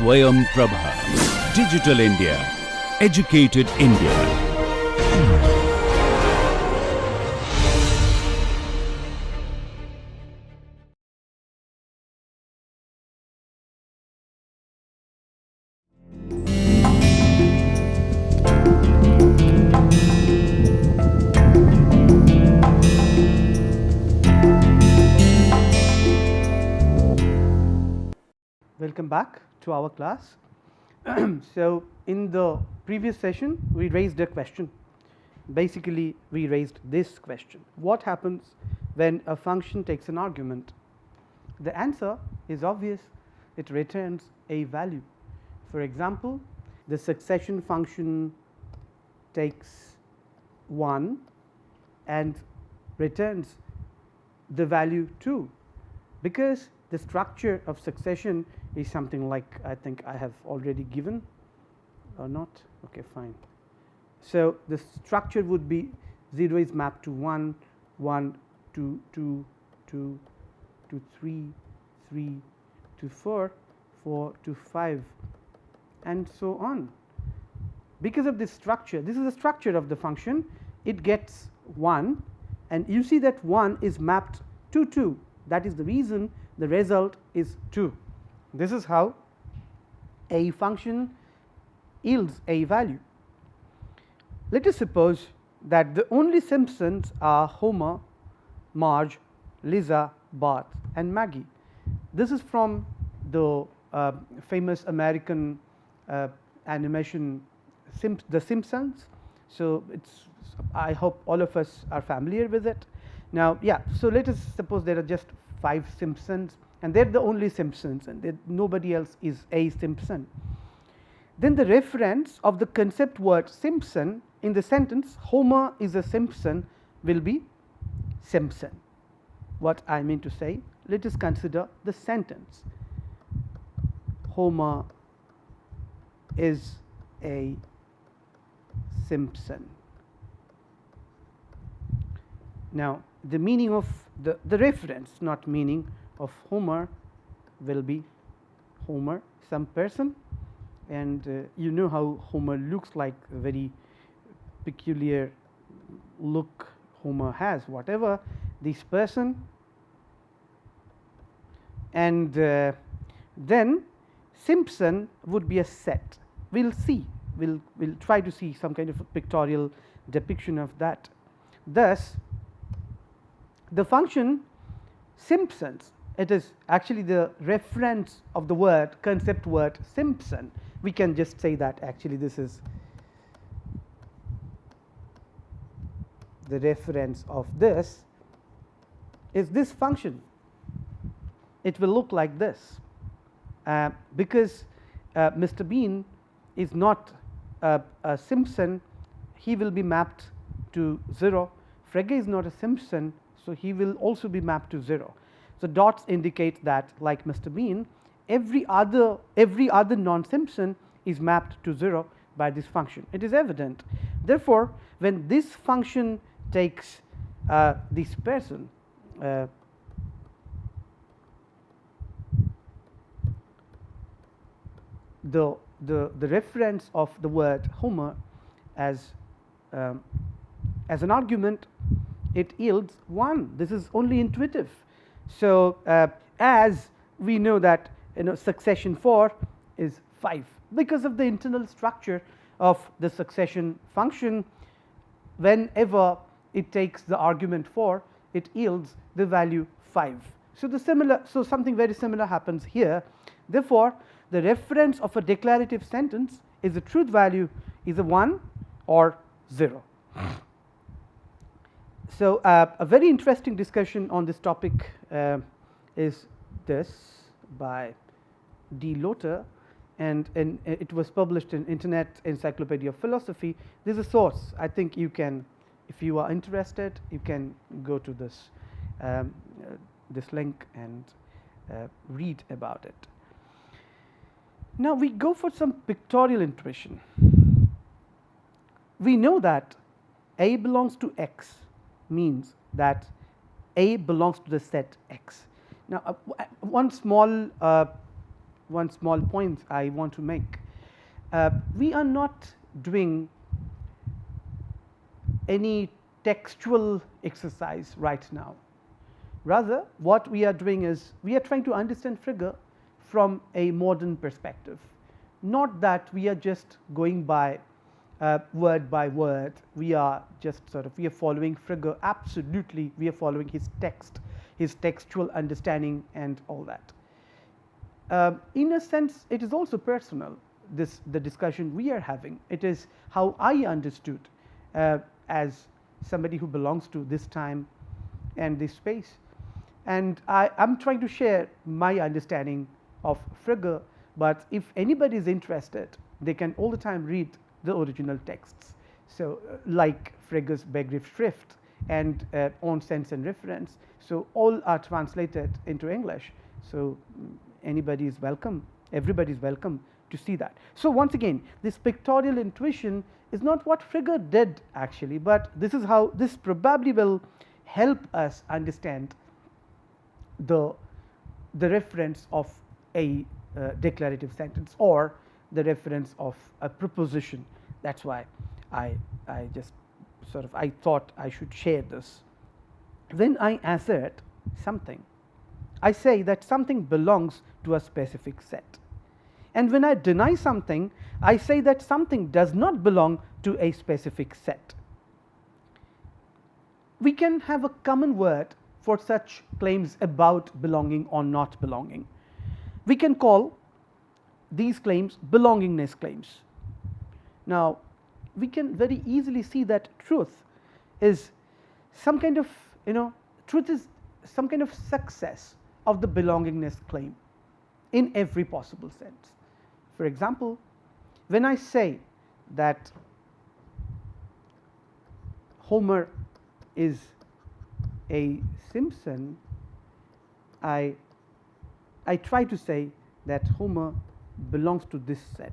Swayam Prabha. Digital India. Educated India. Welcome back to our class. So in the previous session we raised a question. Basically we raised this question: what happens when a function takes an argument? The answer is obvious. It returns a value. For example, the succession function takes 1 and returns the value 2, because the structure of succession is something like, I think I have already given or not. Okay, fine. So the structure would be 0 is mapped to 1, 1 to 2, 2 to 3, 3 to 4, 4 to 5, and so on. Because of this structure, this is the structure of the function, it gets 1, and you see that 1 is mapped to 2. That is the reason the result is 2. This is how a function yields a value. Let us suppose that the only Simpsons are Homer, Marge, Lisa, Bart and Maggie. This is from the famous American animation The Simpsons. So it's, I hope all of us are familiar with it. Now so let us suppose there are just 5 Simpsons and they are the only Simpsons, and nobody else is a Simpson. Then the reference of the concept word Simpson in the sentence Homer is a Simpson will be Simpson. What I mean to say, let us consider the sentence: Homer is a Simpson. Now the meaning of the reference, not meaning of Homer, will be Homer, some person, and you know how Homer looks like, a very peculiar look Homer has, whatever this person, and then Simpson would be a set. We'll see, we'll try to see some kind of a pictorial depiction of that. Thus the function Simpsons, it is actually the reference of the word, concept word Simpson. We can just say that actually this is the reference of this, is this function. It will look like this, because Mr. Bean is not a Simpson, he will be mapped to 0. Friggers is not a Simpson, so he will also be mapped to 0. So dots indicate that, like Mr. Bean, every other non-Simpson is mapped to 0 by this function. It is evident. Therefore, when this function takes this person, the reference of the word Homer as an argument, it yields 1. This is only intuitive. So as we know that succession 4 is 5, because of the internal structure of the succession function, whenever it takes the argument 4, it yields the value 5. So something very similar happens here. Therefore the reference of a declarative sentence is the truth value is a 1 or 0. So a very interesting discussion on this topic is this by D. Lotter, and it was published in Internet Encyclopedia of Philosophy. This is a source. I think you can, if you are interested, you can go to this this link and read about it. Now we go for some pictorial intuition. We know that A belongs to X means that A belongs to the set X. Now one small one small point I want to make. We are not doing any textual exercise right now. Rather, what we are doing is we are trying to understand Frigger from a modern perspective. Not that we are just going by word by word. We are just we are following Frigger absolutely. We are following his text, his textual understanding, and all that. In a sense, it is also personal. The discussion we are having. It is how I understood as somebody who belongs to this time and this space. And I am trying to share my understanding of Frigger, but if anybody is interested, they can all the time read the original texts. So, like Frigger's Begriffsschrift and On Sense and Reference. So, all are translated into English. So, anybody is welcome, everybody is welcome to see that. So, once again, this pictorial intuition is not what Frigger did actually, but this is how this probably will help us understand the reference of a declarative sentence or the reference of a proposition. That is why I just I thought I should share this. When I assert something, I say that something belongs to a specific set, and when I deny something, I say that something does not belong to a specific set. We can have a common word for such claims about belonging or not belonging. We can call these claims belongingness claims. Now, we can very easily see that truth is some kind of, truth is some kind of success of the belongingness claim in every possible sense. For example, when I say that Homer is a Simpson, I try to say that Homer belongs to this set.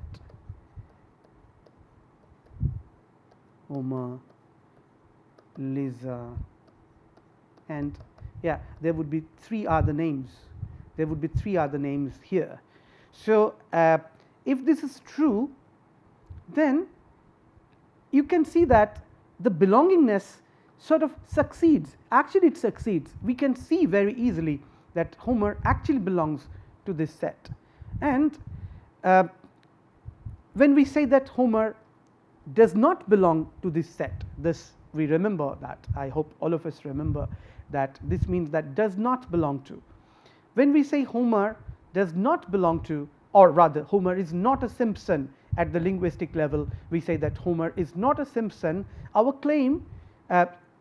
Homer, Lisa, and there would be three other names. There would be three other names here. So, if this is true, then you can see that the belongingness succeeds. Actually, it succeeds. We can see very easily that Homer actually belongs to this set. And when we say that Homer does not belong to this set, this we remember that. I hope all of us remember that this means that does not belong to. When we say Homer does not belong to, or rather Homer is not a Simpson at the linguistic level, we say that Homer is not a Simpson, our claim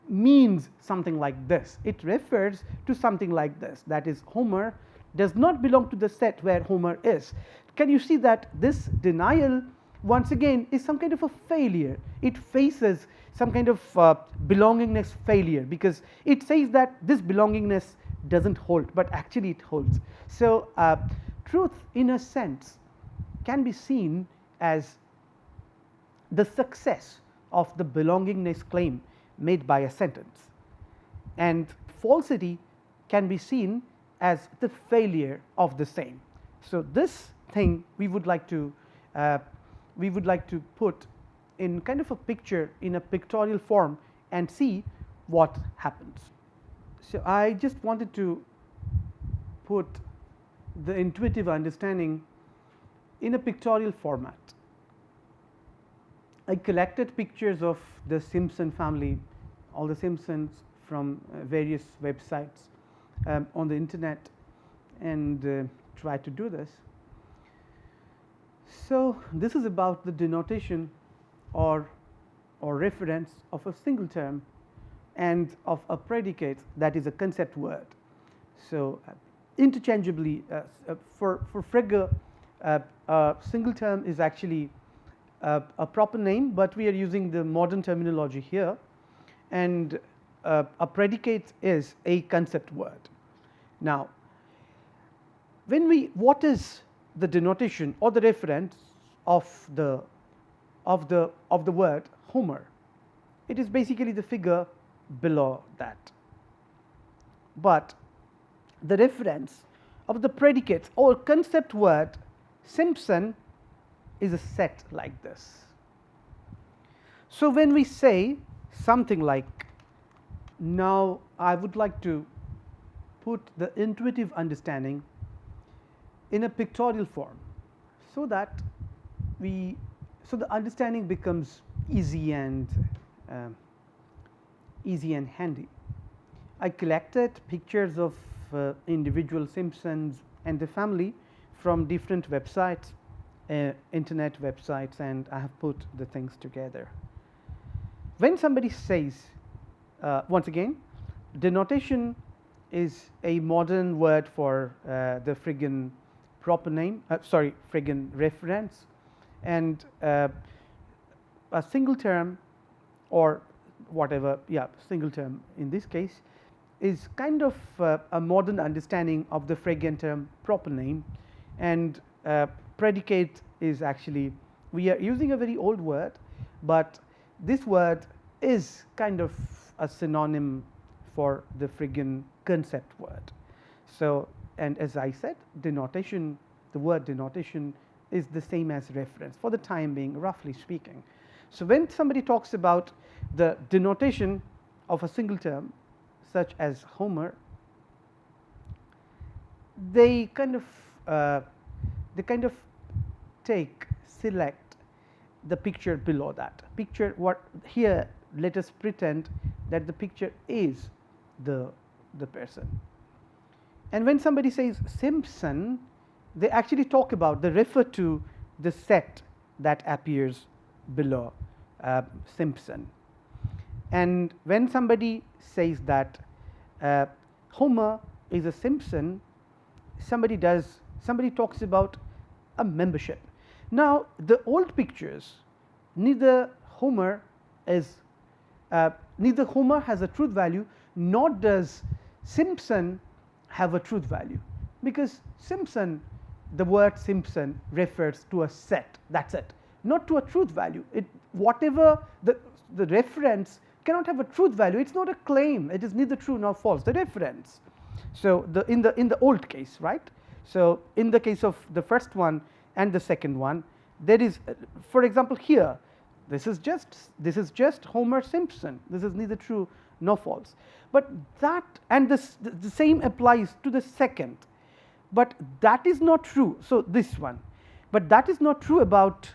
means something like this. It refers to something like this, that is, Homer does not belong to the set where Homer is. Can you see that this denial once again is some kind of a failure? It faces some kind of belongingness failure, because it says that this belongingness doesn't hold, but actually it holds. So, truth in a sense can be seen as the success of the belongingness claim made by a sentence, and falsity can be seen as the failure of the same. So, this thing we would like to put in kind of a picture in a pictorial form and see what happens. So, I just wanted to put the intuitive understanding in a pictorial format. I collected pictures of the Simpson family, all the Simpsons from various websites on the internet, and tried to do this. So, this is about the denotation or reference of a single term and of a predicate that is a concept word. So, interchangeably for Frigger, single term is actually a proper name, but we are using the modern terminology here, and a predicate is a concept word. Now, what is the denotation or the reference of the word Homer? It is basically the figure below that, but the reference of the predicate or concept word Simpson is a set like this. So when we say something like, now I would like to put the intuitive understanding in a pictorial form, so that so the understanding becomes easy and handy. I collected pictures of individual Simpsons and the family from different websites, internet websites, and I have put the things together. When somebody says, once again, denotation is a modern word for the friggin proper name, friggin reference, and a single term, or whatever, single term in this case, is kind of a modern understanding of the friggin term proper name, and predicate is actually, we are using a very old word, but this word is kind of a synonym for the friggin concept word. So, and as I said, denotation, the word denotation is the same as reference for the time being, roughly speaking. So when somebody talks about the denotation of a single term such as Homer, they kind of select the picture below that picture. What here, let us pretend that the picture is the person, and when somebody says Simpson, they actually talk about, they refer to the set that appears below Simpson. And when somebody says that Homer is a Simpson, somebody talks about a membership. Now the old pictures, neither Homer has a truth value, nor does Simpson have a truth value, because Simpson, the word Simpson refers to a set, that's it, not to a truth value. It, whatever the reference cannot have a truth value. It's not a claim. It is neither true nor false, the reference. So in the old case, right? So in the case of the first one and the second one, there is, for example, here, this is just Homer Simpson. This is neither true nor false. But that, and the same applies to the second. But that is not true. So this one, but that is not true about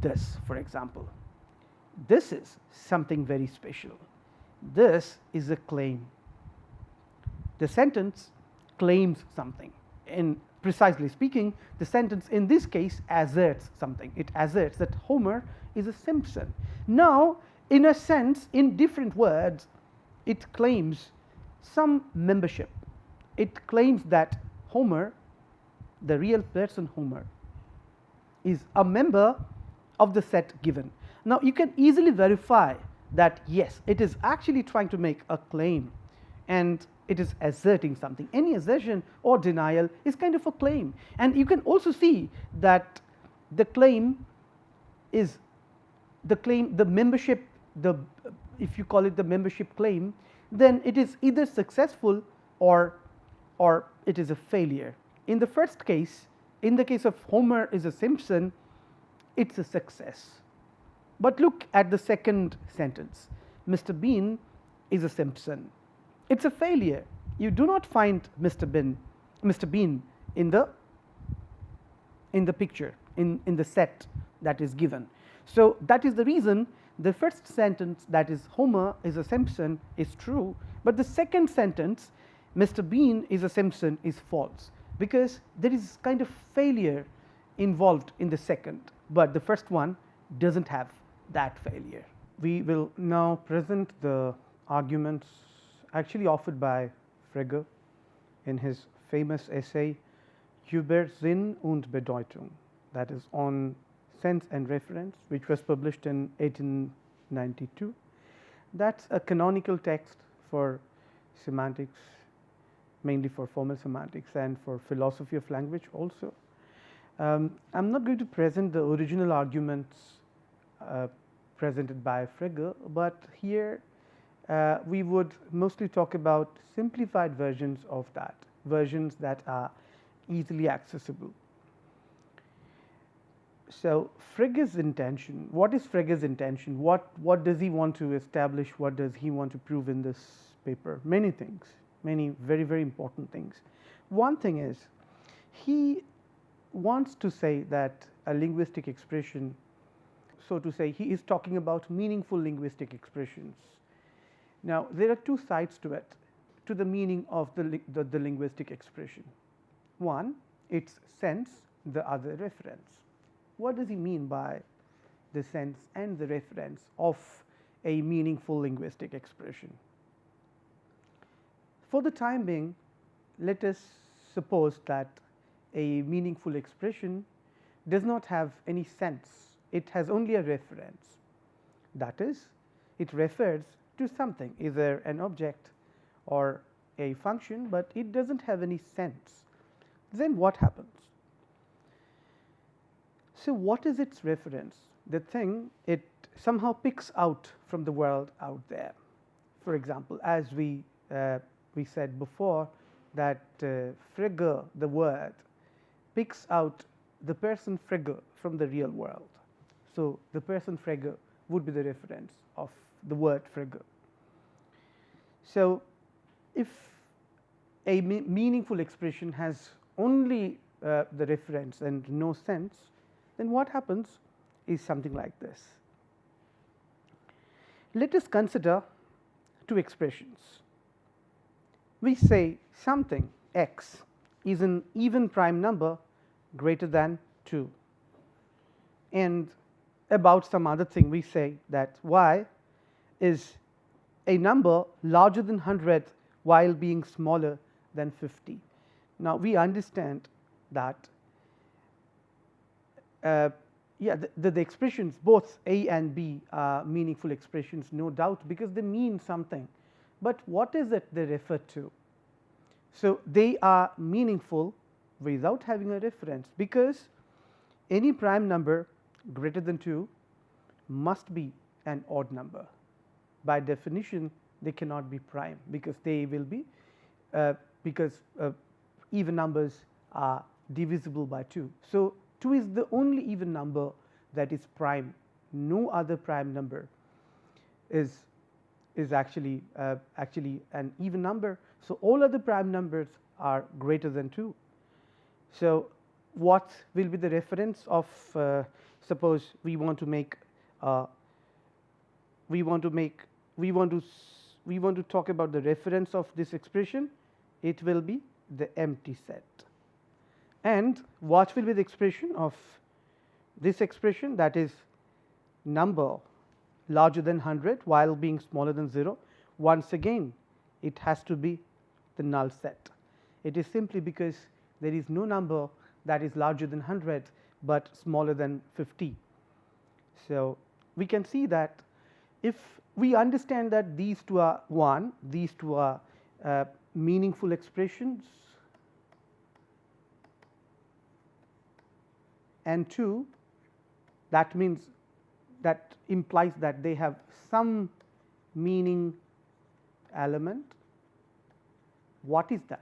this, for example. This is something very special. This is a claim. The sentence claims something. In precisely speaking, the sentence in this case asserts something. It asserts that Homer is a Simpson. Now, in a sense, in different words, it claims some membership. It claims that Homer, the real person Homer, is a member of the set given. Now you can easily verify that yes, it is actually trying to make a claim, and it is asserting something. Any assertion or denial is kind of a claim, and you can also see that the claim is the membership, if you call it the membership claim, then it is either successful or it is a failure. In the first case, in the case of Homer is a Simpson, it's a success. But look at the second sentence, Mr. Bean is a Simpson. It's a failure. You do not find Mr. Bean in the picture, in the set that is given. So that is the reason the first sentence, that is Homer is a Simpson, is true, but the second sentence, Mr. Bean is a Simpson, is false, because there is kind of failure involved in the second, but the first one doesn't have that failure. We will now present the arguments actually offered by Frigger in his famous essay Über Sinn und Bedeutung, that is on sense and reference, which was published in 1892. That's a canonical text for semantics, mainly for formal semantics and for philosophy of language also. I'm not going to present the original arguments presented by Frigger, but here we would mostly talk about simplified versions of that, versions that are easily accessible. So Friggers' intention, what is Friggers' intention? What does he want to establish? What does he want to prove in this paper? Many things, many very, very important things. One thing is, he wants to say that a linguistic expression, so to say, he is talking about meaningful linguistic expressions. Now, there are two sides to it, to the meaning of the linguistic expression. One, its sense, the other reference. What does he mean by the sense and the reference of a meaningful linguistic expression? For the time being, let us suppose that a meaningful expression does not have any sense, it has only a reference. That is, it refers to something, either an object or a function, but it does not have any sense. Then what happens? So, what is its reference? The thing it somehow picks out from the world out there. For example, as we said before, that Frigger, the word, picks out the person Frigger from the real world. So, the person Frigger would be the reference of the word Frigger. So, if a meaningful expression has only the reference and no sense, then what happens is something like this. Let us consider two expressions. We say something x is an even prime number greater than 2, and about some other thing we say that y is a number larger than 100 while being smaller than 50. Now, we understand that the expressions both a and b are meaningful expressions, no doubt, because they mean something, but what is it they refer to? So, they are meaningful without having a reference, because any prime number greater than 2 must be an odd number. By definition, they cannot be prime, because they will be even numbers are divisible by 2. So, 2 is the only even number that is prime. No other prime number is actually an even number. So, all other prime numbers are greater than 2. So, what will be the reference of suppose we want to make we want to talk about the reference of this expression. It will be the empty set. And what will be the expression of this expression, that is number larger than 100 while being smaller than 0? Once again, it has to be the null set. It is simply because there is no number that is larger than 100, but smaller than 50. So, we can see that if we understand that these two are these two are meaningful expressions, and 2, that means, that implies that they have some meaning element. What is that?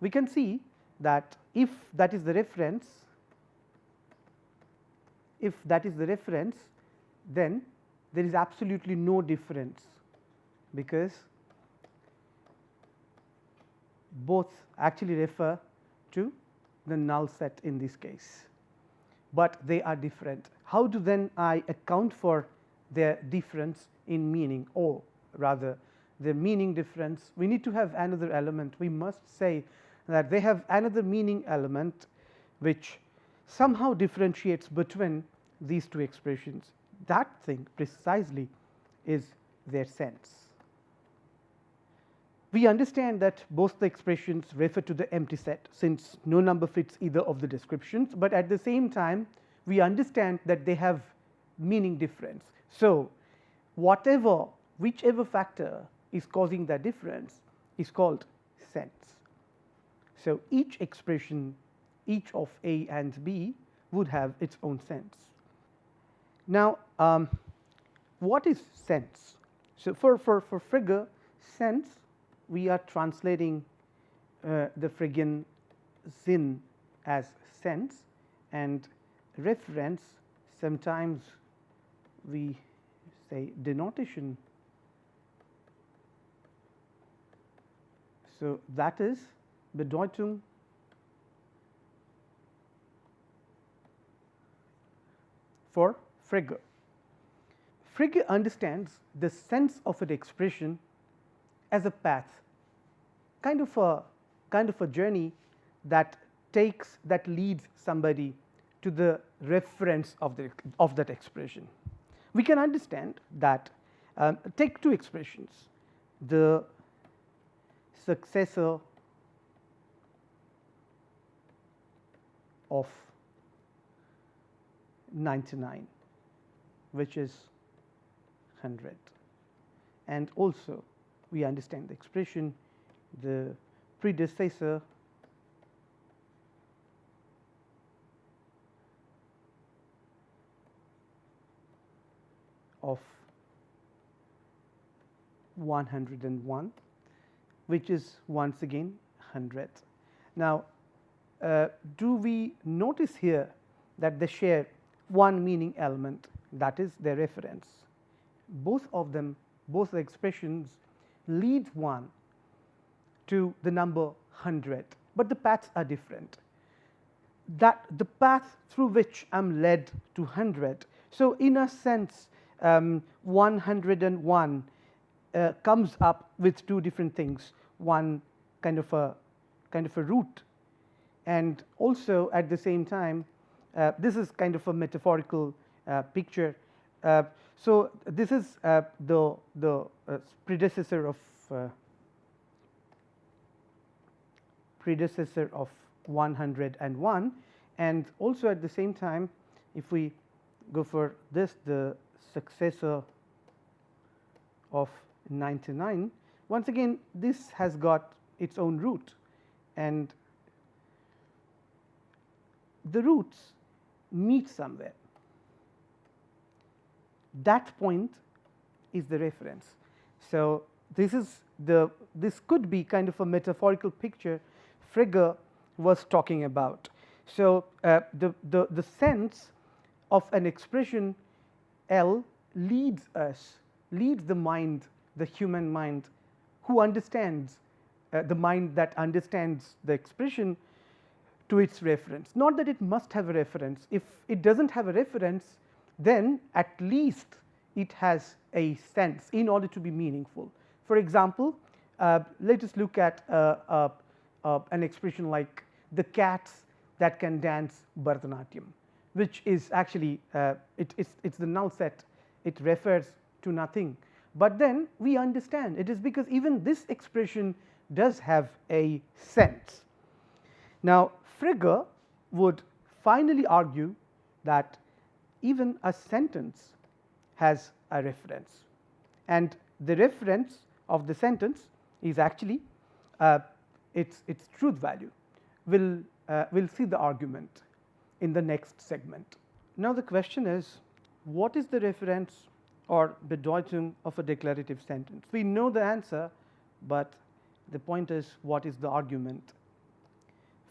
We can see that if that is the reference, then there is absolutely no difference, because both actually refer to the null set in this case, but they are different. How do then I account for their difference in meaning, or rather the meaning difference? We need to have another element. We must say that they have another meaning element which somehow differentiates between these two expressions. That thing precisely is their sense. We understand that both the expressions refer to the empty set, since no number fits either of the descriptions, but at the same time we understand that they have meaning difference. So, whichever factor is causing that difference is called sense. So, each expression, each of A and B would have its own sense. Now, what is sense? So, for Frigger, sense, we are translating the Friggian Sinn as sense, and reference, sometimes we say denotation. So, that is Bedeutung for Frigger. Frigger understands the sense of an expression as a path, kind of a journey that leads somebody to the reference of that expression. We can understand that, take two expressions, the successor of 99, which is 100, and also we understand the expression the predecessor of 101, which is once again 100. Now, do we notice here that they share one meaning element, that is their reference? Both of them, both the expressions lead one to the number 100, but the paths are different. That the path through which I am led to 100. So, in a sense, 101 comes up with two different things, one kind of a route, and also at the same time this is kind of a metaphorical picture. So, this is the predecessor of 101, and also at the same time, if we go for this, the successor of 99, once again this has got its own root, and the roots meet somewhere. That point is the reference. So, this could be kind of a metaphorical picture Frigger was talking about. So, the sense of an expression L leads the mind, the human mind, who understands the mind that understands the expression to its reference. Not that it must have a reference. If it does not have a reference, then at least it has a sense in order to be meaningful. For example, let us look at an expression like the cats that can dance Bharatanatyam, which is actually it's the null set, it refers to nothing, but then we understand it is because even this expression does have a sense. Now, Frigger would finally argue that even a sentence has a reference, and the reference of the sentence is actually its truth value. We'll see the argument in the next segment. Now, the question is, what is the reference or Bedeutung of a declarative sentence? We know the answer, but the point is, what is the argument?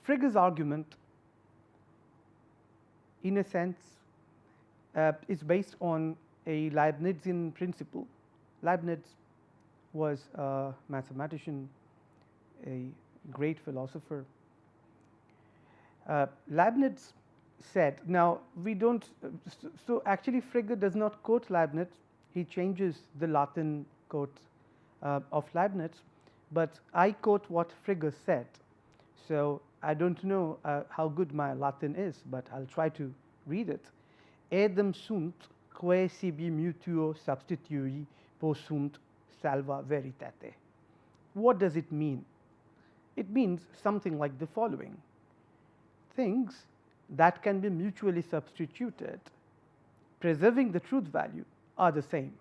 Frigger's argument, in a sense, is based on a Leibnizian principle. Leibniz was a mathematician, a great philosopher. Leibniz said, now we don't, so actually Frigger does not quote Leibniz, he changes the Latin quote of Leibniz, but I quote what Frigger said. So, I do not know how good my Latin is, but I will try to read it. Edem sunt quae sibi mutuo substitui possunt salva veritate. What does it mean? It means something like the following: things that can be mutually substituted, preserving the truth value, are the same.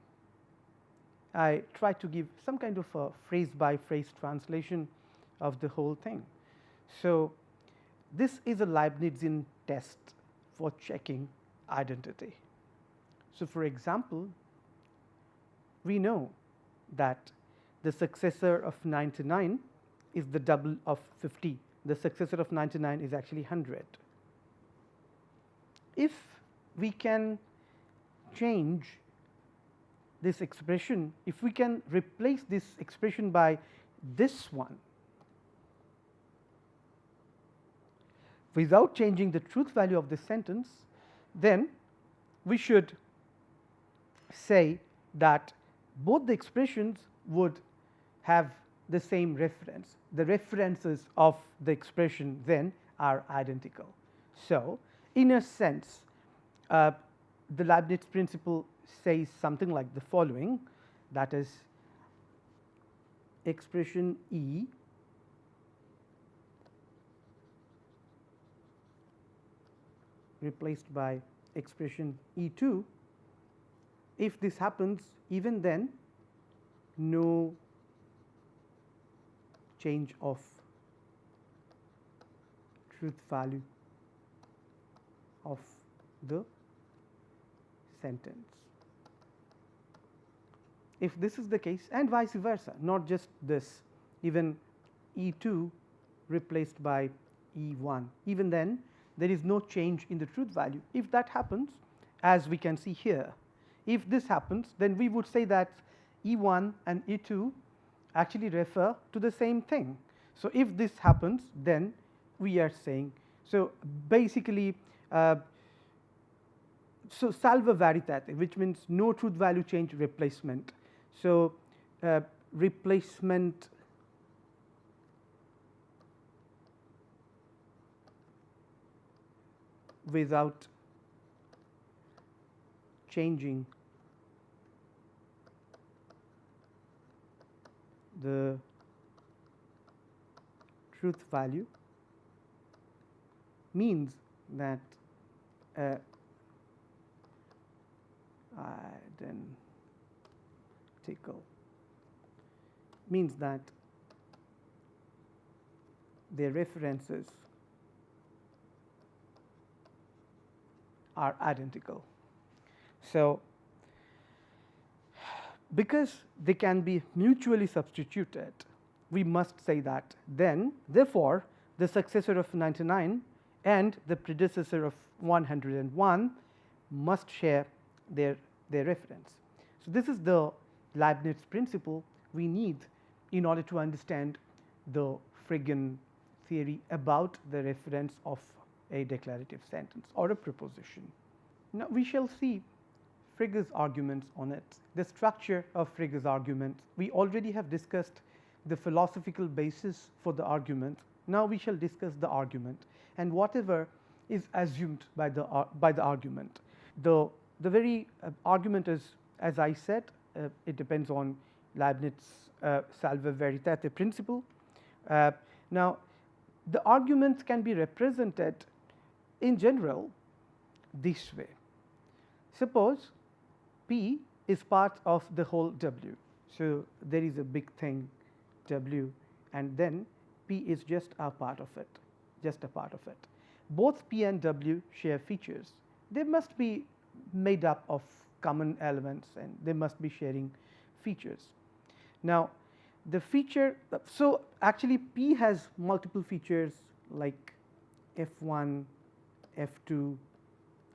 I try to give some kind of a phrase by phrase translation of the whole thing. So, this is a Leibnizian test for checking identity. So, for example, we know that the successor of 99 is the double of 50. The successor of 99 is actually 100. if we can change this expression, if we can replace this expression by this one without changing the truth value of this sentence, then we should say that both the expressions would have the same reference. The references of the expression then are identical. So, in a sense, the Leibniz principle says something like the following, that is, expression E replaced by expression E2. If this happens, even then no change of truth value of the sentence. If this is the case, and vice versa, not just this, even E2 replaced by E1, even then there is no change in the truth value. If that happens, as we can see here, if this happens, then we would say that E1 and E2 actually refer to the same thing. So, if this happens, then we are saying, so basically, so salva veritate, which means no truth value change replacement. So, replacement without changing the truth value means that identical means that their references are identical. So, because they can be mutually substituted, we must say that then therefore, the successor of 99 and the predecessor of 101 must share their reference. So, this is the Leibniz principle we need in order to understand the Friggen theory about the reference of a declarative sentence or a proposition. Now, we shall see Friggers' arguments on it, the structure of Friggers' argument. We already have discussed the philosophical basis for the argument. Now, we shall discuss the argument and whatever is assumed by the argument. The very argument is, as I said, it depends on Leibniz salva veritate principle. Now, the argument can be represented in general this way. Suppose P is part of the whole W. So, there is a big thing W, and then P is just a part of it, just a part of it. Both P and W share features. They must be made up of common elements and they must be sharing features. Now, the feature, so actually P has multiple features like F1, F2,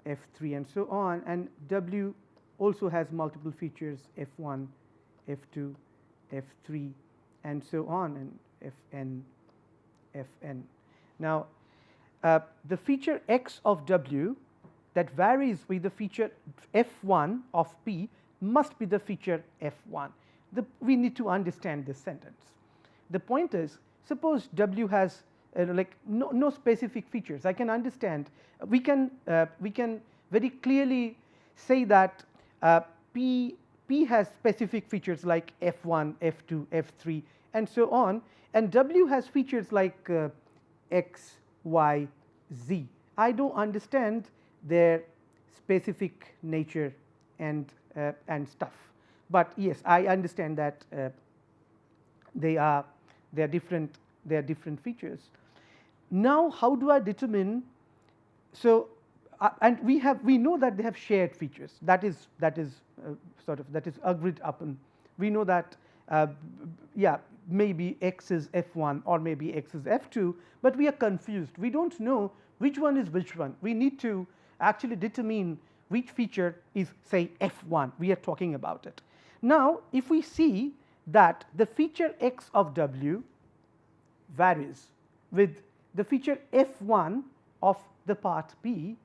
F3 and so on, and W also has multiple features F1, F2, F3 and so on, and Fn, Fn. Now, the feature x of W that varies with the feature F1 of P must be the feature F1. We need to understand this sentence. The point is, suppose W has like no specific features. I can understand. We can very clearly say that P has specific features like F1, F2, F3 and so on, and W has features like X, Y, Z. I don't understand their specific nature and stuff, but yes, I understand that they are different features. Now, how do I determine? So, and we know that they have shared features. That is agreed upon. We know that yeah, maybe X is F1 or maybe X is F2, but we are confused. We don't know which one is which one. We need to actually determine which feature is, say, f1, we are talking about it. Now, if we see that the feature x of w varies with the feature f1 of the part p,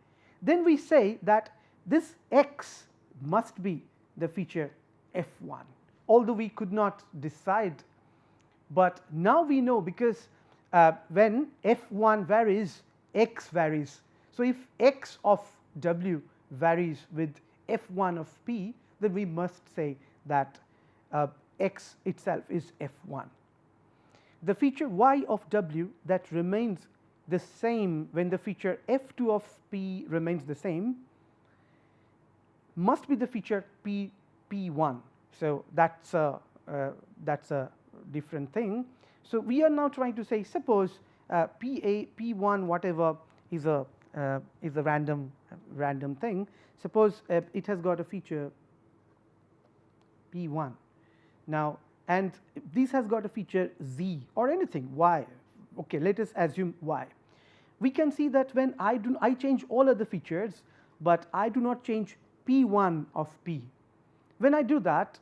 then we say that this x must be the feature f1, although we could not decide. But now we know, because when f1 varies, x varies. So, if x of w varies with f1 of p, then we must say that x itself is f1. The feature y of w that remains the same when the feature f2 of p remains the same must be the feature p1. So, that is a different thing. So, we are now trying to say, suppose p1 whatever is a random thing. Suppose it has got a feature p1 now, and this has got a feature z or anything y. Okay, let us assume y. We can see that when I change all other features, but I do not change p1 of p. When I do that,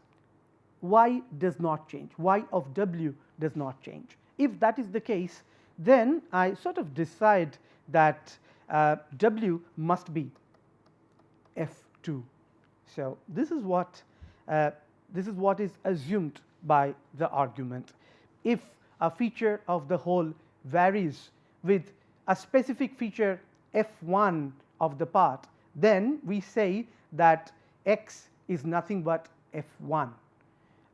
y does not change, y of w does not change. If that is the case, then I sort of decide that w must be f2. So, this is what is assumed by the argument. If a feature of the whole varies with a specific feature f1 of the part, then we say that x is nothing but f1.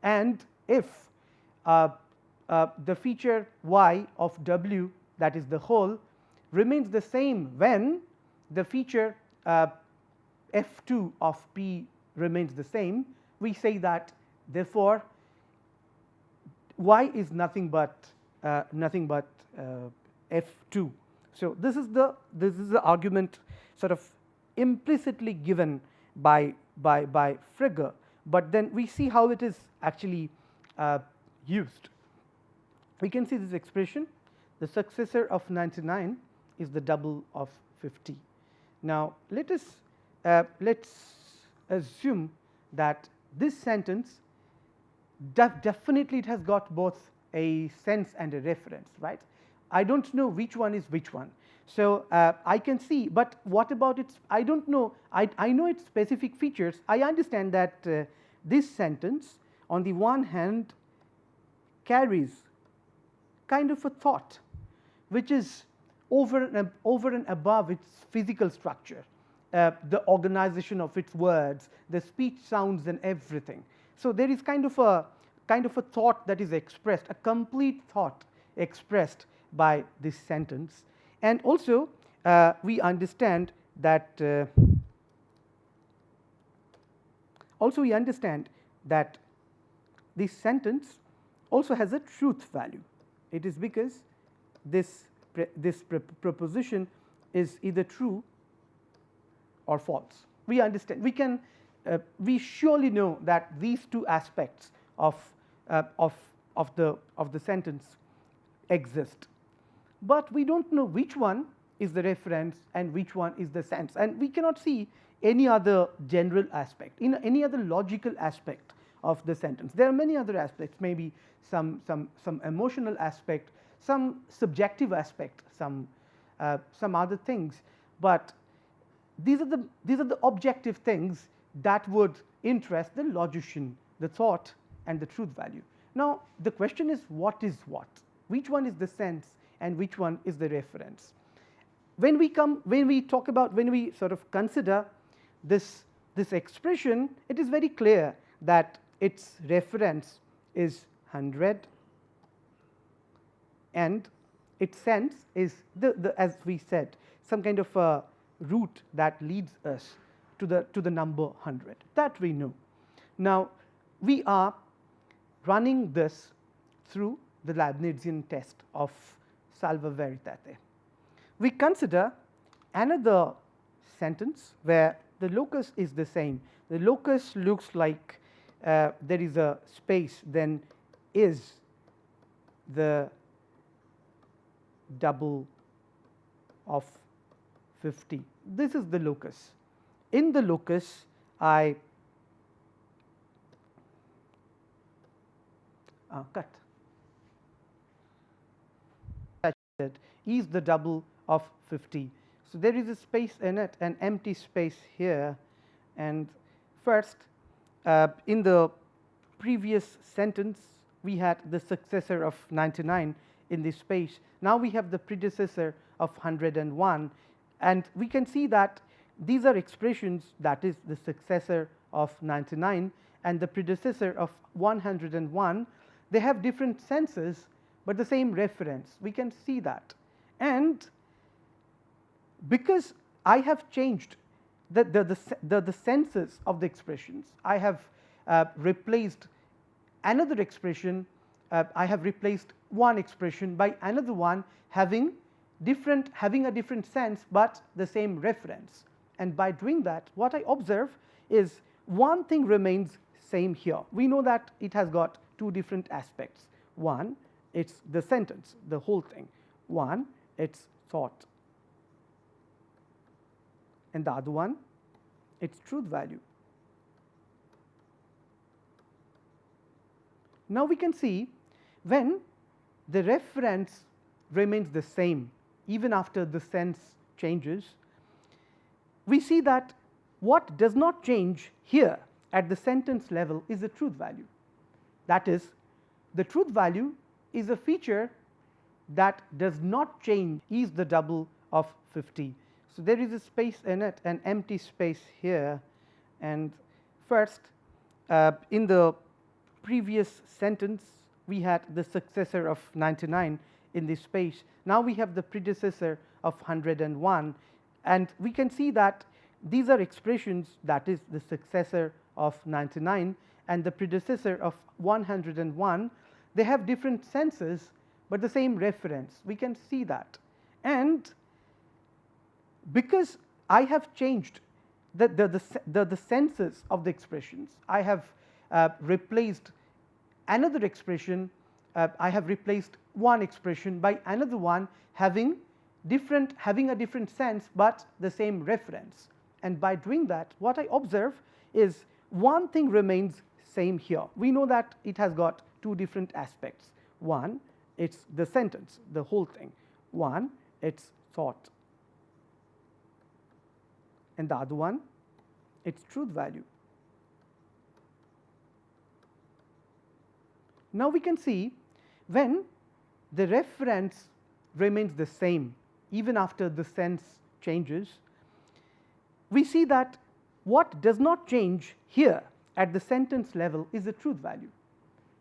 And if the feature y of w, that is the whole, remains the same when the feature f2 of p remains the same, we say that therefore y is nothing but f2. So, this is the argument sort of implicitly given by Frigger, but then we see how it is actually used. We can see this expression: the successor of 99 is the double of 50. Now, let's assume that this sentence definitely it has got both a sense and a reference, right? I don't know which one is which one. So, I can see, but what about its, I don't know, I know its specific features. I understand that this sentence on the one hand carries kind of a thought which is over and above its physical structure, the organization of its words, the speech sounds and everything. So, there is kind of a thought that is expressed, a complete thought expressed by this sentence. And also we understand that this sentence also has a truth value. It is because this proposition is either true or false. We understand, we surely know that these two aspects of the sentence exist, but we don't know which one is the reference and which one is the sense, and we cannot see any other general aspect, in any other logical aspect of the sentence. There are many other aspects, maybe some emotional aspect, some subjective aspect, some other things, but these are the objective things that would interest the logician, the thought and the truth value. Now, the question is, what is what? Which one is the sense and which one is the reference? When we sort of consider this expression, it is very clear that its reference is 100 and its sense is as we said, some kind of a route that leads us to the number 100, that we know. Now, we are running this through the Leibnizian test of salva veritate. We consider another sentence where the locus is the same. The locus looks like there is a space, then is the double of 50. This is the locus. In the locus, I cut. E is the double of 50. So, there is a space in it, an empty space here, and first in the previous sentence we had the successor of 99 in this space. Now, we have the predecessor of 101, and we can see that these are expressions, that is the successor of 99 and the predecessor of 101. They have different senses, but the same reference. We can see that, and because I have changed the senses of the expressions, I have replaced another expression. I have replaced one expression by another one having a different sense, but the same reference. And by doing that, what I observe is one thing remains same here. We know that it has got two different aspects. One, it's the sentence, the whole thing. One, it's thought, and the other one, its truth value. Now, we can see when the reference remains the same even after the sense changes, we see that what does not change here at the sentence level is the truth value. That is, the truth value is a feature that does not change, is the double of 50. So, there is a space in it, an empty space here, and first in the previous sentence we had the successor of 99 in this space. Now, we have the predecessor of 101, and we can see that these are expressions, that is the successor of 99 and the predecessor of 101. They have different senses, but the same reference. We can see that, and because I have changed the senses of the expressions, I have replaced another expression. I have replaced one expression by another one having a different sense, but the same reference. And by doing that, what I observe is one thing remains same here. We know that it has got two different aspects. One, it's the sentence, the whole thing. One, it's thought, and the other one, its truth value. Now, we can see when the reference remains the same even after the sense changes, we see that what does not change here at the sentence level is the truth value.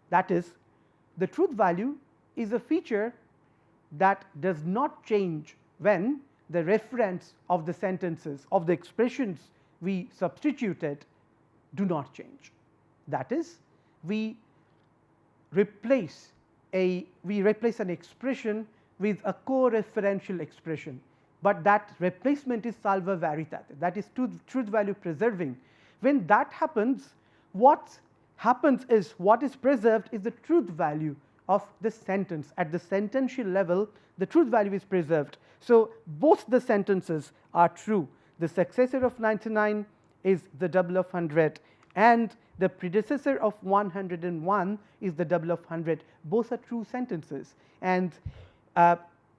That is, the truth value is a feature that does not change when the reference of the sentences, of the expressions we substituted, do not change. That is, we replace an expression with a co-referential expression, but that replacement is salva veritate, that is truth value preserving. When that happens, what happens is, what is preserved is the truth value of the sentence. At the sentential level, the truth value is preserved. So, both the sentences are true. The successor of 99 is the double of 100, and the predecessor of 101 is the double of 100. Both are true sentences, and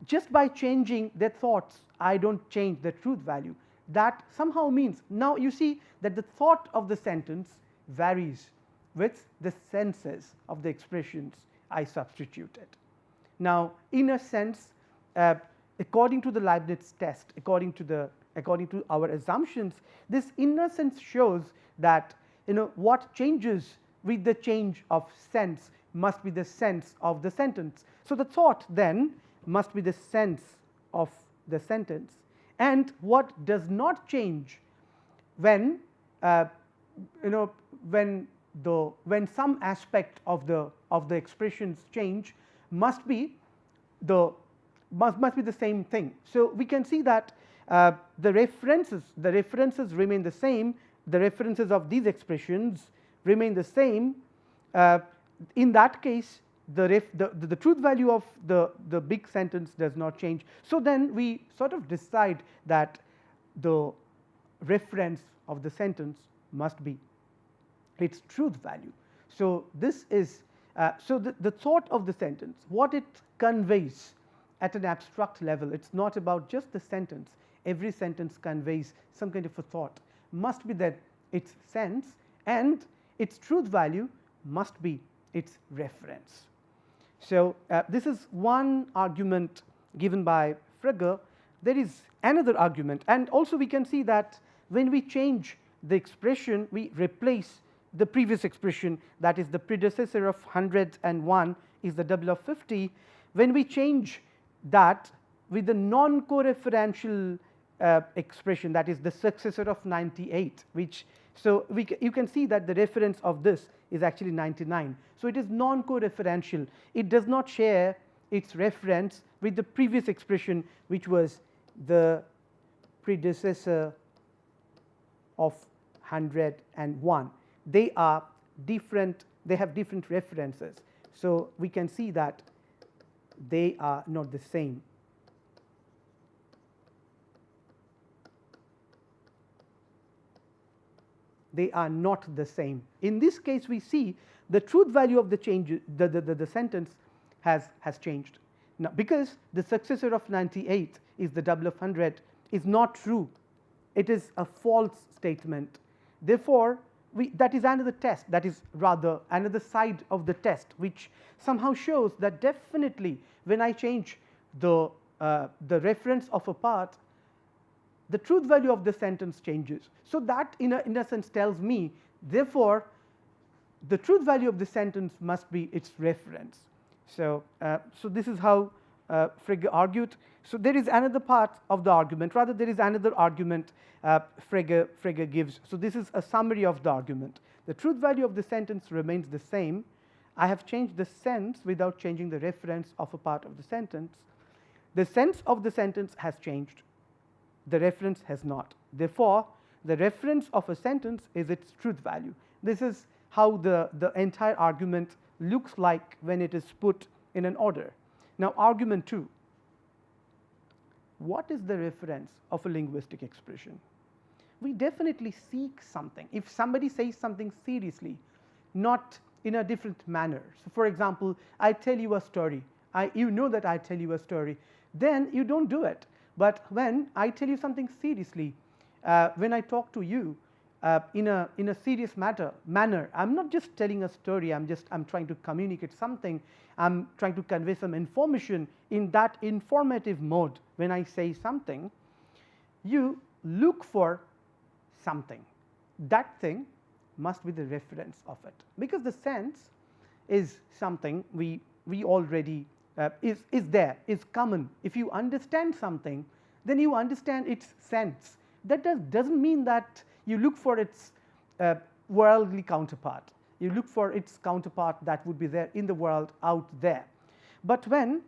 just by changing their thoughts, I do not change the truth value. That somehow means, now you see that the thought of the sentence varies with the senses of the expressions I substituted. Now, in a sense, according to the Leibniz test, according to our assumptions, this inner sense shows that what changes with the change of sense must be the sense of the sentence. So, the thought then must be the sense of the sentence, and what does not change when when some aspect of the expressions change must be the same thing. So, we can see that the references remain the same, the references of these expressions remain the same. In that case, the truth value of the big sentence does not change. So, then we sort of decide that the reference of the sentence must be its truth value. So, this is so the thought of the sentence, what it conveys at an abstract level, it is not about just the sentence. Every sentence conveys some kind of a thought, must be that its sense, and its truth value must be its reference. So, this is one argument given by Frigger. There is another argument, and also we can see that when we change the expression, we replace the previous expression, that is the predecessor of 101 is the double of 50. When we change that with the non-coreferential expression, that is the successor of 98, which so you can see that the reference of this is actually 99. So, it is non-coreferential, it does not share its reference with the previous expression, which was the predecessor of 101. They are different, they have different references. So, we can see that they are not the same. They are not the same. In this case, we see the truth value of the change, the sentence has changed. Now, because the successor of 98 is the double of 100 is not true, it is a false statement. Therefore, that is another test, that is rather another side of the test, which somehow shows that definitely when I change the reference of a part, the truth value of the sentence changes. So, that in a sense tells me, therefore, the truth value of the sentence must be its reference. So, so this is how Frigger argued. So, there is another part of the argument, rather there is another argument Frigger gives. So, this is a summary of the argument. The truth value of the sentence remains the same. I have changed the sense without changing the reference of a part of the sentence. The sense of the sentence has changed, the reference has not. Therefore, the reference of a sentence is its truth value. This is how the entire argument looks like when it is put in an order. Now, argument 2. What is the reference of a linguistic expression? We definitely seek something. If somebody says something seriously, not in a different manner. So, for example, I tell you a story, you know that I tell you a story, then you do not do it. But when I tell you something seriously, when I talk to you in a serious manner, I am not just telling a story, I am trying to communicate something, I am trying to convey some information in that informative mode. When I say something, you look for something, that thing must be the reference of it, because the sense is something we already is there, is common. If you understand something, then you understand its sense. That doesn't mean that you look for its worldly counterpart. You look for its counterpart that would be there in the world out there. But when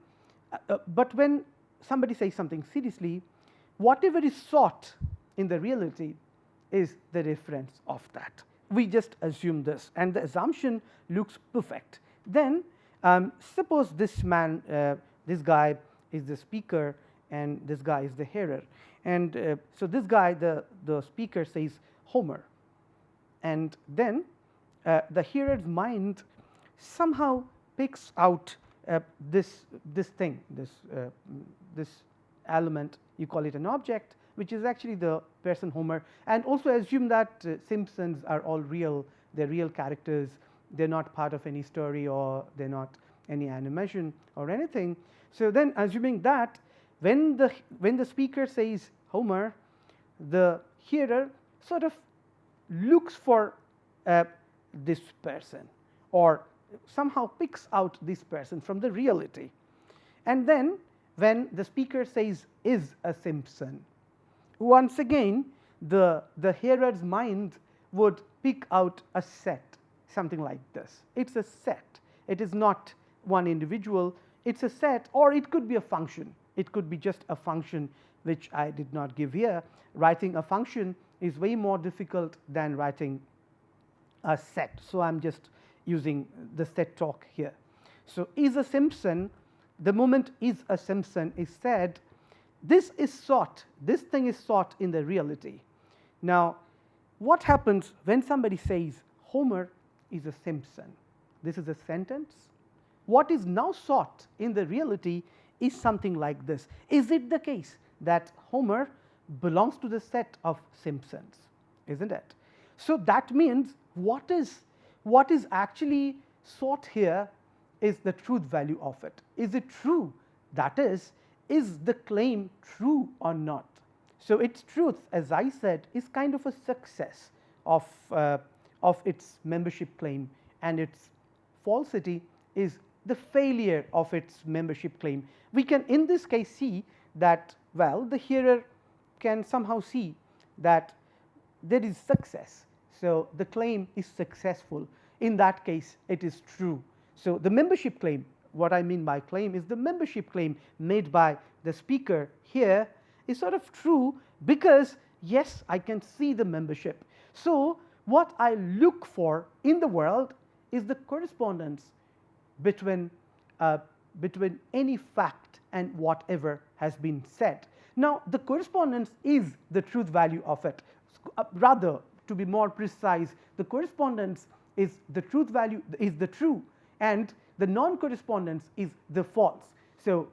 somebody says something seriously, whatever is sought in the reality is the reference of that. We just assume this, and the assumption looks perfect. Then suppose this man, this guy is the speaker and this guy is the hearer, and so this guy, the speaker, says Homer, and then the hearer's mind somehow picks out this thing, this element, you call it an object, which is actually the person Homer, and also assume that Simpsons are all real, they are real characters, they are not part of any story, or they are not any animation or anything. So, then assuming that when the speaker says Homer, the hearer sort of looks for this person, or somehow picks out this person from the reality, and then when the speaker says is a Simpson, once again the hearer's mind would pick out a set, something like this. It is a set, it is not one individual, it is a set, or it could be a function, it could be just a function which I did not give here. Writing a function is way more difficult than writing a set. So, I am just using the set talk here. So, is a Simpson, the moment is a Simpson is said, this is sought, this thing is sought in the reality. Now, what happens when somebody says Homer is a Simpson? This is a sentence. What is now sought in the reality is something like this. Is it the case that Homer belongs to the set of Simpsons? Isn't it? So that means what is actually sought here is the truth value of it. Is it true? That is the claim true or not? So its truth, as I said, is kind of a success of its membership claim, and its falsity is the failure of its membership claim. We can in this case see that, well, the hearer can somehow see that there is success. So the claim is successful. In that case, it is true. So the membership claim, what I mean by claim is the membership claim made by the speaker here is sort of true because, yes, I can see the membership. So what I look for in the world is the correspondence between any fact and whatever has been said. Now, the correspondence is the truth value of it. Rather, to be more precise, the correspondence is the truth value, is the true, and the non-correspondence is the false. So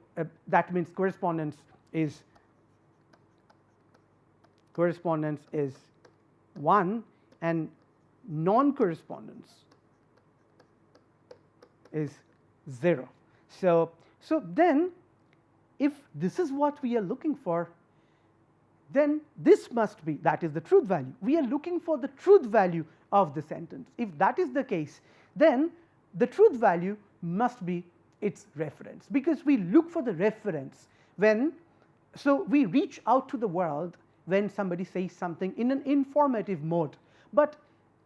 that means correspondence is 1 and non-correspondence is 0. So then, if this is what we are looking for, then this must be, that is the truth value. We are looking for the truth value of the sentence. If that is the case, then the truth value must be its reference, because we look for the reference when, so we reach out to the world when somebody says something in an informative mode. But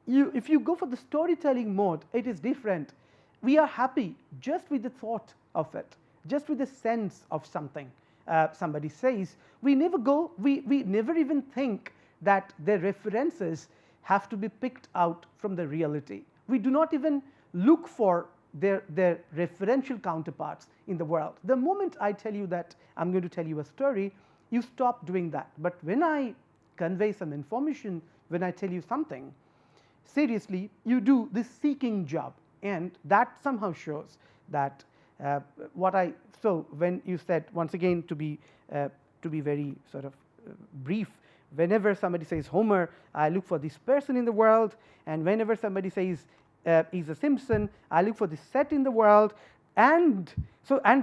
if you go for the storytelling mode, it is different. We are happy just with the thought of it, just with the sense of something. Somebody says, we never even think that their references have to be picked out from the reality. We do not even look for their referential counterparts in the world. The moment I tell you that I am going to tell you a story, you stop doing that. But when I convey some information, when I tell you something, seriously, you do this seeking job, and that somehow shows that so when you said, once again, to be very sort of brief, whenever somebody says Homer, I look for this person in the world, and whenever somebody says he's a Simpson, I look for this set in the world, and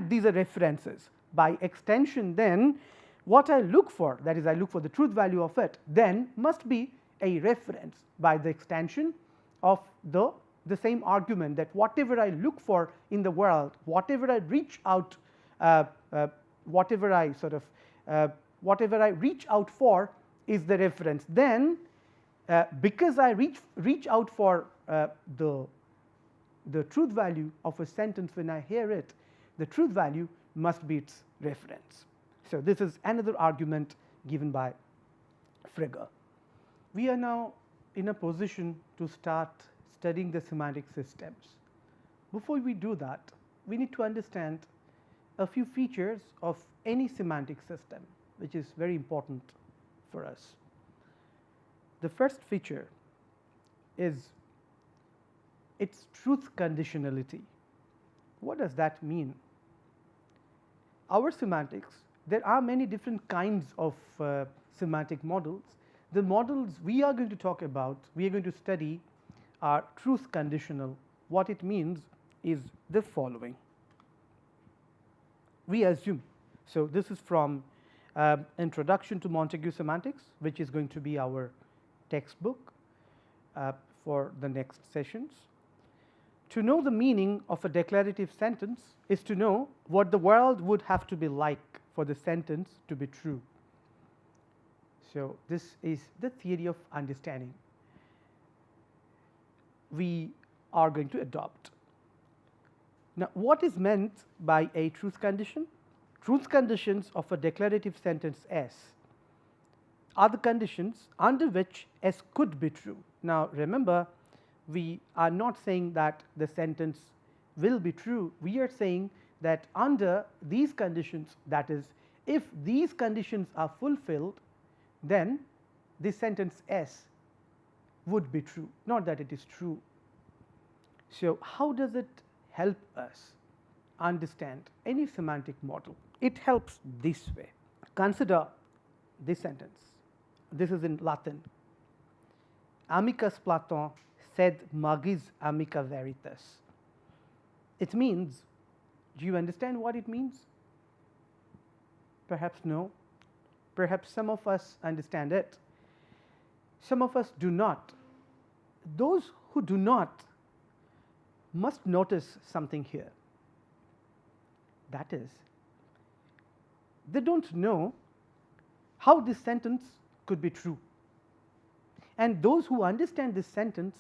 these are references. By extension, then what I look for, that is, I look for the truth value of it, then must be a reference by the extension of the same argument, that whatever I look for in the world, whatever I reach out, whatever I reach out for is the reference. Then, because I reach out for the truth value of a sentence when I hear it, the truth value must be its reference. So this is another argument given by Frigger. We are now in a position to start studying the semantic systems. Before we do that, we need to understand a few features of any semantic system, which is very important for us. The first feature is its truth conditionality. What does that mean? Our semantics, there are many different kinds of semantic models. The models we are going to talk about, we are going to study, are truth conditional. What it means is the following. We assume, so this is from Introduction to Montague Semantics, which is going to be our textbook for the next sessions. To know the meaning of a declarative sentence is to know what the world would have to be like for the sentence to be true. So this is the theory of understanding we are going to adopt. Now, what is meant by a truth condition? Truth conditions of a declarative sentence S are the conditions under which S could be true. Now, remember, we are not saying that the sentence will be true. We are saying that under these conditions, that is, If these conditions are fulfilled, then this sentence S would be true, not that it is true. So, how does it help us understand any semantic model? It helps this way. Consider this sentence. This is in Latin. Amicus Platon sed magis amica veritas. It means, do you understand what it means? Perhaps no. Perhaps some of us understand it. Some of us do not. Those who do not must notice something here. That is, they don't know how this sentence could be true. And those who understand this sentence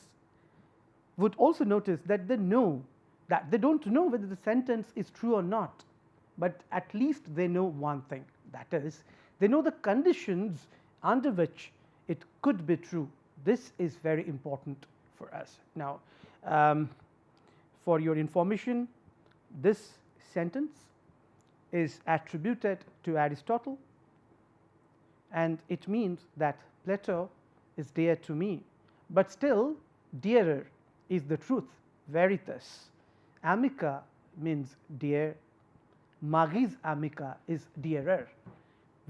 would also notice that they know that they don't know whether the sentence is true or not, but at least they know one thing, that is, they know the conditions under which it could be true. This is very important for us. Now, for your information, this sentence is attributed to Aristotle, and it means that Plato is dear to me, but still dearer is the truth, veritas. Amica means dear, magis amica is dearer,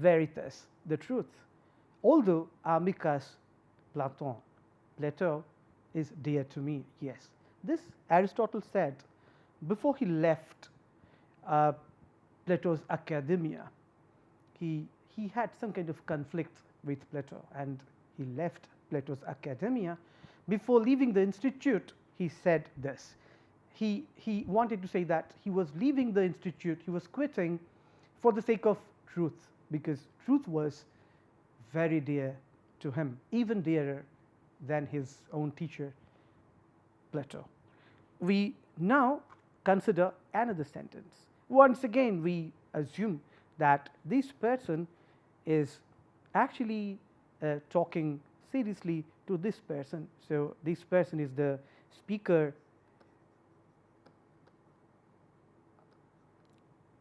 veritas the truth. Although amicus Platon, Plato is dear to me, yes. This Aristotle said before he left Plato's academia. He had some kind of conflict with Plato, and he left Plato's academia. Before leaving the institute, he said this. He wanted to say that he was leaving the institute, he was quitting for the sake of truth, because truth was very dear to him, even dearer than his own teacher Plato. We now consider another sentence. Once again, we assume that this person is actually talking seriously to this person. So, this person is the speaker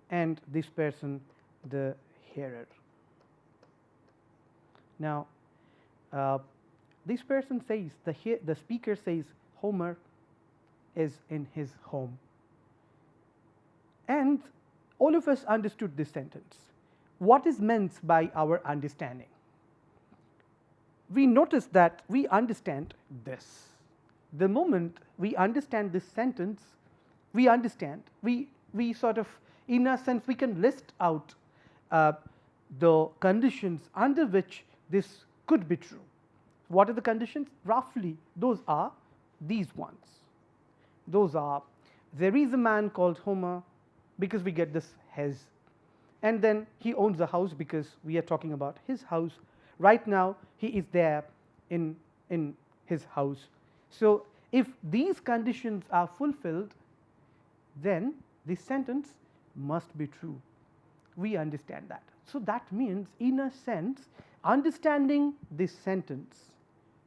and this person the hearer. Now, this person says, the speaker says, Homer is in his home, and all of us understood this sentence. What is meant by our understanding? We notice that we understand this. The moment we understand this sentence, we understand, we sort of, in a sense, we can list out the conditions under which this could be true. What are the conditions? Roughly, those are these ones. Those are, there is a man called Homer, because we get this his, and then he owns a house because we are talking about his house. Right now, he is there in his house. So, if these conditions are fulfilled, then this sentence must be true. We understand that. So, that means, in a sense, understanding this sentence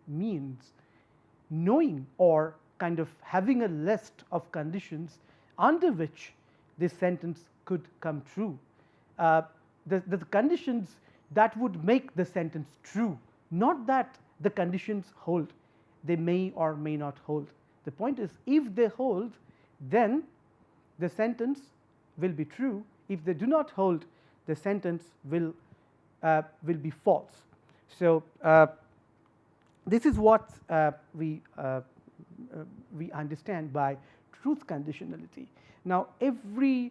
means knowing or kind of having a list of conditions under which this sentence could come true. The conditions that would make the sentence true, not that the conditions hold, they may or may not hold. The point is, if they hold, then the sentence will be true. If they do not hold, the sentence will be false. So, this is what we understand by truth conditionality. Now, every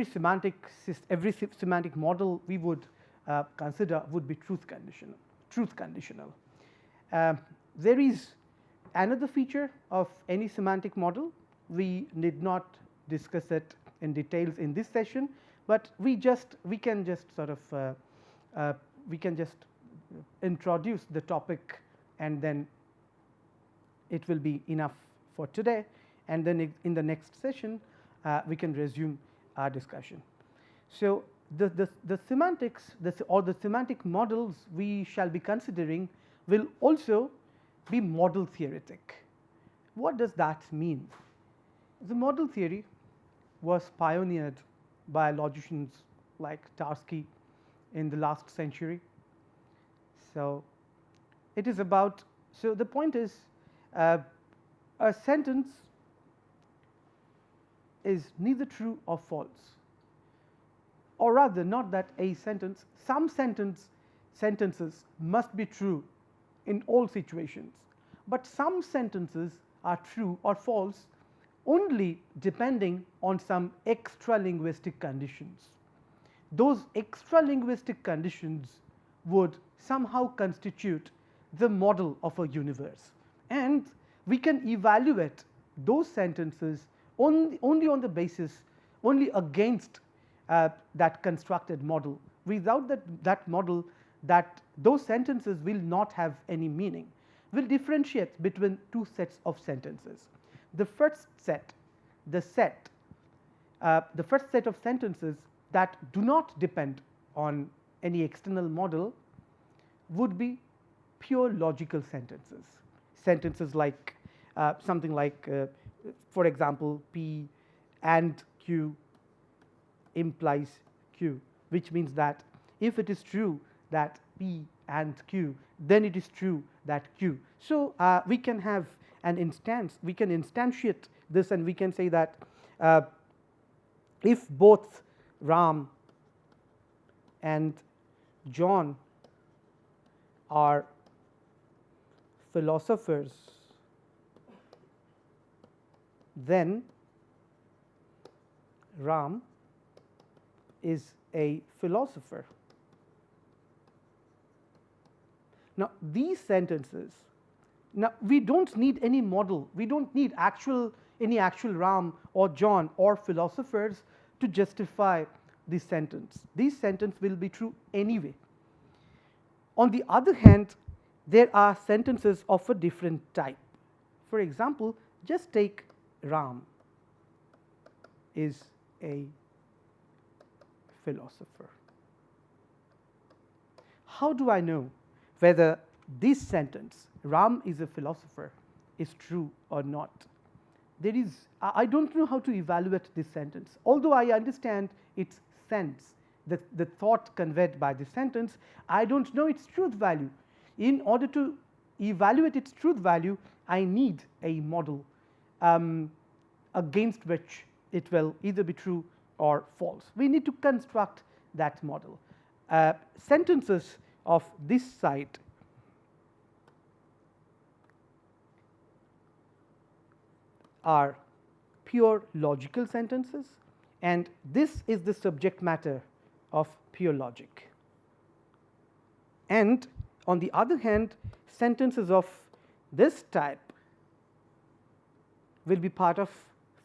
semantic model we would consider would be truth conditional. There is another feature of any semantic model. We need not discuss it in details in this session, but we can just sort of introduce the topic, and then it will be enough for today, and then in the next session we can resume our discussion. So, the semantics or the semantic models we shall be considering will also be model theoretic. What does that mean? The model theory was pioneered by logicians like Tarski in the last century. So, it is about, so the point is a sentence is neither true or false, or rather not that a sentence, some sentences must be true in all situations, but some sentences are true or false only depending on some extra linguistic conditions. Those extra linguistic conditions would somehow constitute the model of a universe, and we can evaluate those sentences only on the basis, only against that constructed model. Without that model, those sentences will not have any meaning. We will differentiate between two sets of sentences. The first set, the first set of sentences that do not depend on any external model would be pure logical sentences. Sentences like something like, for example, P and Q implies Q, which means that if it is true that P and Q, then it is true that Q. So, we can have an instance, we can instantiate this, and we can say that if both Ram and John are philosophers, then Ram is a philosopher. Now, these sentences, now we do not need any model, we do not need any actual Ram or John or philosophers to justify this sentence. This sentence will be true anyway. On the other hand, there are sentences of a different type. For example, just take Ram is a philosopher. How do I know whether this sentence, Ram is a philosopher, is true or not? There is, I do not know how to evaluate this sentence, although I understand its sense, the thought conveyed by this sentence. I do not know its truth value. In order to evaluate its truth value, I need a model against which it will either be true or false. We need to construct that model. Sentences of this site are pure logical sentences, and this is the subject matter of pure logic. And on the other hand, sentences of this type will be part of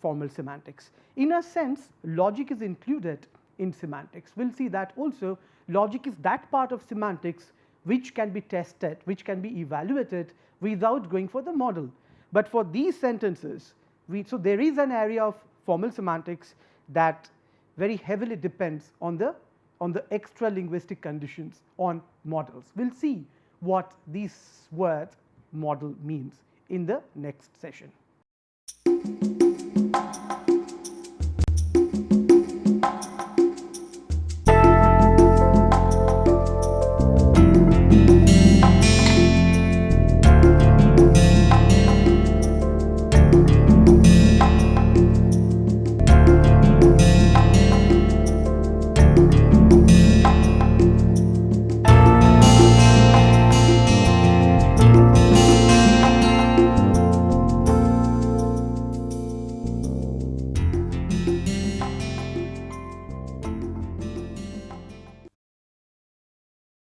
formal semantics. In a sense, logic is included in semantics. We will see that also logic is that part of semantics which can be tested, which can be evaluated without going for the model. But for these sentences, so there is an area of formal semantics that very heavily depends on the extra linguistic conditions, on models. We will see what this word model means in the next session.